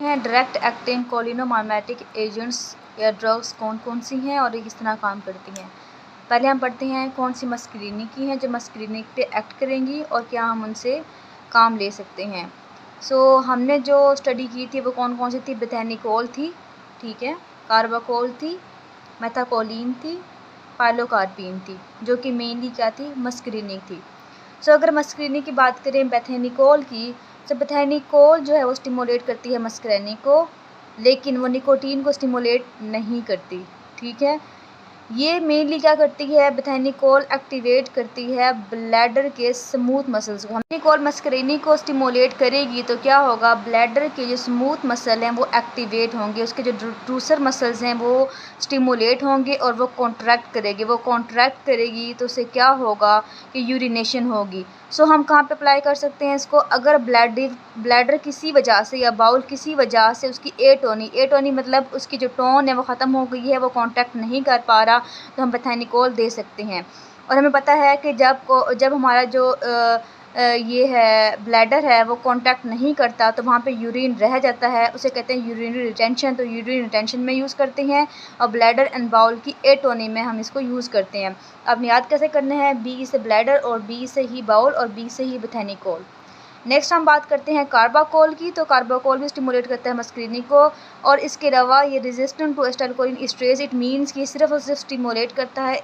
हैं direct acting कोलिनोमार्मेटिक agents या drugs कौन कौन सी हैं और ये किस तरह काम करती हैं। पहले हम पढ़ते हैं कौन सी मस्करीनिक की हैं जो मस्करीनिक पे एक्ट करेंगी और क्या हम उनसे काम ले सकते हैं। हमने जो स्टडी की थी वो कौन कौन सी थी। बेथेनिकोल थी, ठीक है, कार्बाकोल थी, मेथाकोलिन थी, पाइलोकार्पिन थी, जो कि मेनली क्या थी, मस्करीनिक थी। अगर मस्करीनिक की बात करें बेथेनिकोल की, तो बेथेनिकोल जो है वो स्टिमुलेट करती है मस्करीनिक को, लेकिन वो निकोटीन को स्टिमुलेट नहीं करती, ठीक है। ये मेनली क्या करती है, बेथेनिकोल एक्टिवेट करती है ब्लैडर के स्मूथ मसल्स को। बेथेनिकोल मस्करीनिक को स्टिमुलेट करेगी तो क्या होगा, ब्लैडर के जो स्मूथ मसल हैं वो एक्टिवेट होंगे, उसके जो ड्रूसर मसल्स हैं वो स्टिमुलेट होंगे और वो कॉन्ट्रैक्ट करेगी। वो कॉन्ट्रैक्ट करेगी तो उससे क्या होगा कि यूरिनेशन होगी। हम कहाँ पे अप्लाई कर सकते हैं इसको, अगर ब्लैडर किसी वजह से या बाउल किसी वजह से उसकी एटोनी मतलब उसकी जो टोन है वो ख़त्म हो गई है, वो कॉन्टैक्ट नहीं कर पा रहा, तो हम बेथेनिकोल दे सकते हैं। और हमें पता है कि जब हमारा जो ये है ब्लैडर है वो कांटेक्ट नहीं करता तो वहाँ पे यूरिन रह जाता है, उसे कहते हैं यूरिनरी रिटेंशन। तो यूरिन रिटेंशन में यूज़ करते हैं और ब्लैडर एंड बाउल की एटोनी में हम इसको यूज़ करते हैं। अब याद कैसे करने हैं, बी से ब्लैडर और बी से ही बाउल और बी से ही बेथेनिकोल। नेक्स्ट हम बात करते हैं कार्बाकोल की। तो कार्बाकोल भी स्टिमुलेट करता है मस्करीनिक को, और इसके अलावा ये resistant to acetylcholine esterase, it means कि सिर्फ और सिर्फ स्टिमुलेट करता है,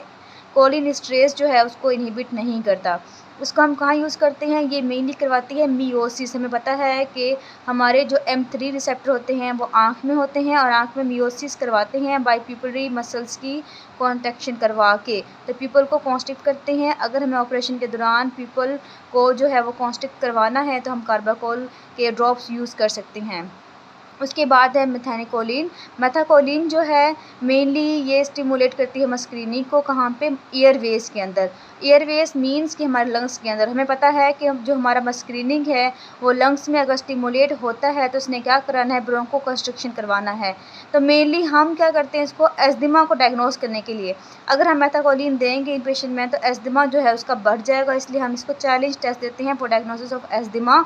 कोलिन एस्ट्रेज जो है उसको इनहिबिट नहीं करता। उसको हम कहाँ यूज़ करते हैं, ये मेनली करवाती है मियोसिस। हमें पता है कि हमारे जो M3 रिसेप्टर होते हैं वो आँख में होते हैं और आँख में मियोसिस करवाते हैं बाई प्यूपिलरी मसल्स की कॉन्ट्रैक्शन करवा के, तो पीपल को कॉन्स्ट्रिक्ट करते हैं। अगर हमें ऑपरेशन के दौरान पीपल को जो है वो कॉन्स्ट्रिक्ट करवाना है तो हम कार्बाकोल के ड्रॉप्स यूज़ कर सकते हैं। उसके बाद है मेथानिकोलिन। मेथाकोलिन जो है मेनली ये स्टिमुलेट करती है मस्करीनिक को, कहाँ पे, एयरवेज के अंदर। एयरवेज मींस कि हमारे लंग्स के अंदर। हमें पता है कि जो हमारा मस्करीनिक है वो लंग्स में अगर स्टिमुलेट होता है तो उसने क्या कराना है, ब्रोंको कंस्ट्रक्शन करवाना है। तो मेनली हम क्या करते हैं इसको एस्दिमा को डायग्नोस करने के लिए, अगर हम मेथाकोलिन देंगे इन पेशेंट में तो एस्दिमा जो है उसका बढ़ जाएगा, इसलिए हम इसको चैलेंज टेस्ट देते हैं फॉर डायग्नोसिस ऑफ एस्दिमा।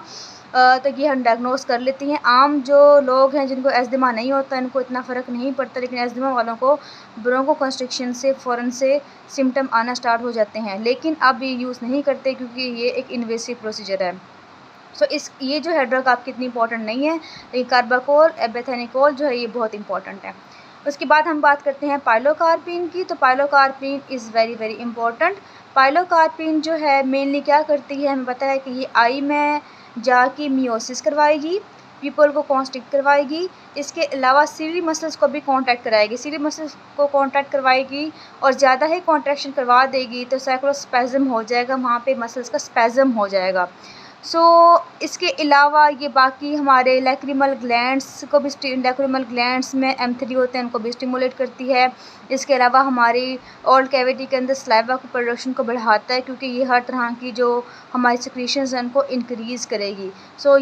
तो ये हम डायग्नोस कर लेती हैं। आम जो लोग हैं जिनको एस्दिमा नहीं होता इनको इतना फ़र्क नहीं पड़ता, लेकिन एस्दिमा वालों को ब्रोंको कंस्ट्रिक्शन से फ़ौरन से सिम्टम आना स्टार्ट हो जाते हैं, लेकिन अब ये यूज़ नहीं करते क्योंकि ये एक इन्वेसिव प्रोसीजर है। ये जो है ड्रग आपकी इतनी इंपॉर्टेंट नहीं है, लेकिन कार्बाकोल बेथेनिकोल जो है ये बहुत इंपॉर्टेंट है। उसके बाद हम बात करते हैं पाइलोकार्पिन की। तो pilocarpine is very very important. Pilocarpine जो है मेनली क्या करती है, हमें पता है कि ये आई में जाके मियोसिस करवाएगी, पीपल को कॉन्स्ट्रिक्ट करवाएगी, इसके अलावा सीली मसल्स को भी कॉन्ट्रैक्ट कराएगी। सीली मसल्स को कॉन्ट्रैक्ट करवाएगी और ज़्यादा ही कॉन्ट्रैक्शन करवा देगी तो साइक्लोस्पैज़म हो जाएगा, वहाँ पे मसल्स का स्पैज़म हो जाएगा। इसके अलावा ये बाकी हमारे लैक्रिमल ग्लैंड्स को भी, लैक्रिमल ग्लैंड्स में M3 होते हैं उनको भी स्टिमुलेट करती है। इसके अलावा हमारी ओरल कैविटी के अंदर सलाइवा की प्रोडक्शन को बढ़ाता है, क्योंकि ये हर तरह की जो हमारी सिक्रीशंस हैं उनको इंक्रीज़ करेगी।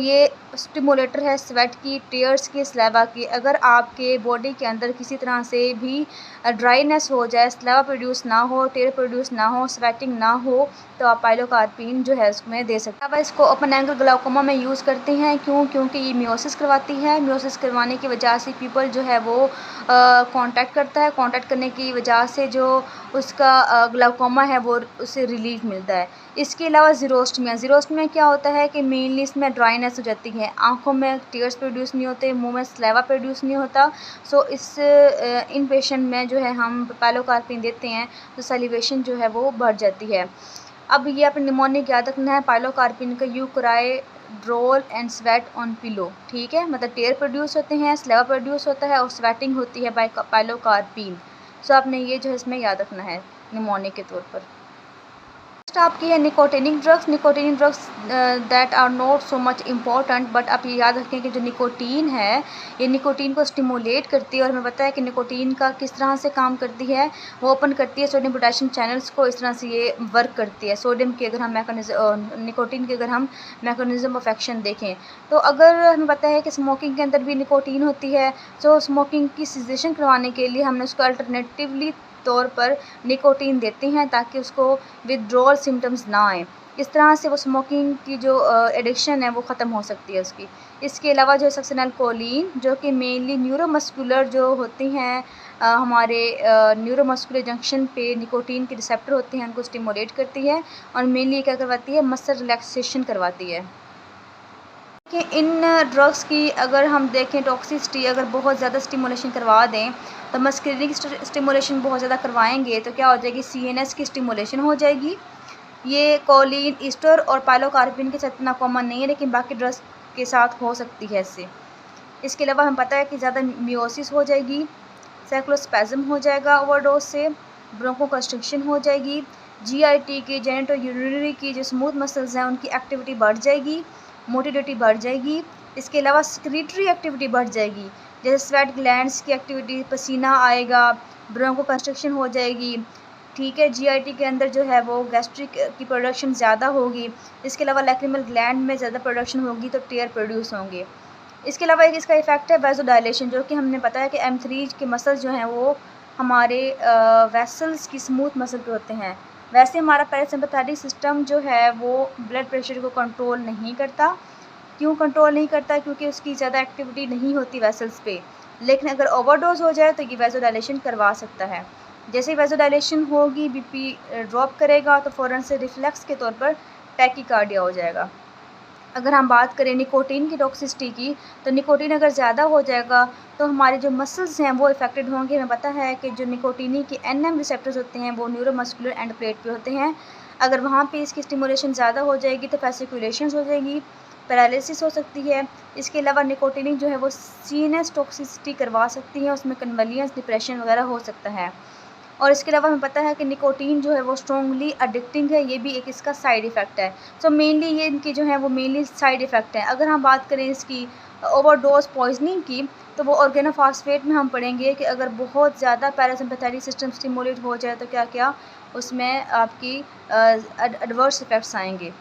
ये स्टिमुलेटर है स्वेट की, टीयर्स की, सलाइवा की। अगर आपके बॉडी के अंदर किसी तरह से भी ड्राइनेस हो जाए, सलाइवा प्रोड्यूस ना हो, टीयर प्रोड्यूस ना हो, स्वेटिंग ना हो, तो आप पाइलोकार्पिन जो है उसमें दे सकते हैं। अब इसको ओपन एंगल ग्लाउकोमा में यूज़ करते हैं, क्योंकि ये मियोसिस करवाती है। मियोसिस करवाने की वजह से पीपल जो है वो कांटेक्ट करता है, कांटेक्ट करने की वजह से जो उसका ग्लाउकोमा है वो उससे रिलीफ मिलता है। इसके अलावा ज़ीरोस्टमिया क्या होता है कि मेनली इसमें ड्राइनेस हो जाती है, आँखों में टीयर्स प्रोड्यूस नहीं होते, मुँह में सलाइवा प्रोड्यूस नहीं होता। इन पेशेंट में जो है हम पाइलोकार्पिन देते हैं तो सैलिवेशन जो है वो बढ़ जाती है। अब ये अपने निमोनिक याद रखना है, पाइलोकार्पिन का you cry drool and sweat on pillow, ठीक है, मतलब टेयर प्रोड्यूस होते हैं, स्लेवा प्रोड्यूस होता है और स्वेटिंग होती है बाय पाइलोकार्पिन। आपने ये जो है इसमें याद रखना है निमोनिक के तौर पर। नेक्स्ट आपकी है nicotinic drugs that are not so much important, but आप ये याद रखें कि जो निकोटीन है ये निकोटीन को स्टिमुलेट करती है, और हमें पता है कि निकोटीन का किस तरह से काम करती है, वो ओपन करती है सोडियम पोटेशियम चैनल्स को, इस तरह से ये वर्क करती है। सोडियम की अगर हम निकोटीन की अगर हम मैकेनिज्म ऑफ एक्शन देखें, तो अगर हमें पता है कि स्मोकिंग के अंदर भी निकोटीन होती है, स्मोकिंग की सीजेशन करवाने के लिए हमने उसको अल्टरनेटिवली तौर पर निकोटीन देते हैं ताकि उसको विथड्रॉल सिम्टम्स ना आए। इस तरह से वो स्मोकिंग की जो एडिक्शन है वो ख़त्म हो सकती है उसकी। इसके अलावा जो सक्सिनलकोलिन जो कि मेनली न्यूरोमस्कुलर जो होती हैं हमारे न्यूरोमस्कुलर जंक्शन पे निकोटीन के रिसेप्टर होते हैं उनको स्टिमुलेट करती है और मेनली क्या करवाती है, मसल रिलैक्सेशन करवाती है। कि इन ड्रग्स की अगर हम देखें टॉक्सिसिटी अगर बहुत ज़्यादा स्टिमुलेशन करवा दें तो मस्कुलिन स्टिमुलेशन बहुत ज़्यादा करवाएंगे तो क्या हो जाएगी, CNS की स्टिमुलेशन हो जाएगी। ये कोलिन, ईस्टर और पाइलोकार्पिन के साथ इतना कॉमन नहीं है लेकिन बाकी ड्रग्स के साथ हो सकती है इससे। इसके अलावा हमें पता है कि ज़्यादा मियोसिस हो जाएगी, साइक्लोस्पैज़म हो जाएगा ओवरडोज से, ब्रोंको कंस्ट्रिक्शन हो जाएगी, GIT की जेनेटो यूरिनरी की जो स्मूथ मसल्स हैं उनकी एक्टिविटी बढ़ जाएगी, मोटिलिटी बढ़ जाएगी। इसके अलावा सेक्रेटरी एक्टिविटी बढ़ जाएगी, जैसे स्वेट ग्लैंड्स की एक्टिविटी, पसीना आएगा, ब्रोंको कंस्ट्रिक्शन हो जाएगी, ठीक है। GIT के अंदर जो है वो गैस्ट्रिक की प्रोडक्शन ज़्यादा होगी। इसके अलावा लैक्रिमल ग्लैंड में ज़्यादा प्रोडक्शन होगी तो टेयर प्रोड्यूस होंगे। इसके अलावा एक इसका इफेक्ट है वैसोडायलेशन, जो कि हमने बताया कि M3 के मसल्स जो हैं वो हमारे वेसल्स की स्मूथ मसल पे होते हैं। वैसे हमारा पैरासिम्पैथेटिक सिस्टम जो है वो ब्लड प्रेशर को कंट्रोल नहीं करता। क्यों कंट्रोल नहीं करता? क्योंकि उसकी ज़्यादा एक्टिविटी नहीं होती वेसल्स पे। लेकिन अगर ओवरडोज हो जाए तो ये वैसोडायलेशन करवा सकता है। जैसे ही वैसोडायलेशन होगी BP ड्रॉप करेगा तो फ़ौरन से रिफ्लेक्स के तौर पर टैकीकार्डिया हो जाएगा। अगर हम बात करें निकोटीन की टॉक्सिसिटी की तो निकोटीन अगर ज़्यादा हो जाएगा तो हमारे जो मसल्स हैं वो इफेक्टेड होंगे। हमें पता है कि जो निकोटीनी के NM रिसेप्टर्स होते हैं वो न्यूरोमस्कुलर एंड प्लेट पे होते हैं। अगर वहाँ पे इसकी स्टिमुलेशन ज़्यादा हो जाएगी तो फैसिकुलेशंस हो जाएगी, पैरालिसिस हो सकती है। इसके अलावा निकोटीन जो है वो CNS टॉक्सिसिटी करवा सकती है, उसमें कन्वलियंस, डिप्रेशन वगैरह हो सकता है। और इसके अलावा हमें पता है कि निकोटीन जो है वो स्ट्रॉन्गली एडिक्टिंग है, ये भी एक इसका साइड इफ़ेक्ट है। सो मेनली ये इनकी जो है वो मेनली साइड इफ़ेक्ट हैं। अगर हम बात करें इसकी ओवरडोज पॉइजनिंग की तो वो ऑर्गेनोफॉस्फेट में हम पढ़ेंगे कि अगर बहुत ज़्यादा पैरासिम्पैथेटिक सिस्टम स्टिमुलेट हो जाए तो क्या क्या उसमें आपकी एडवर्स इफ़ेक्ट्स आएंगे।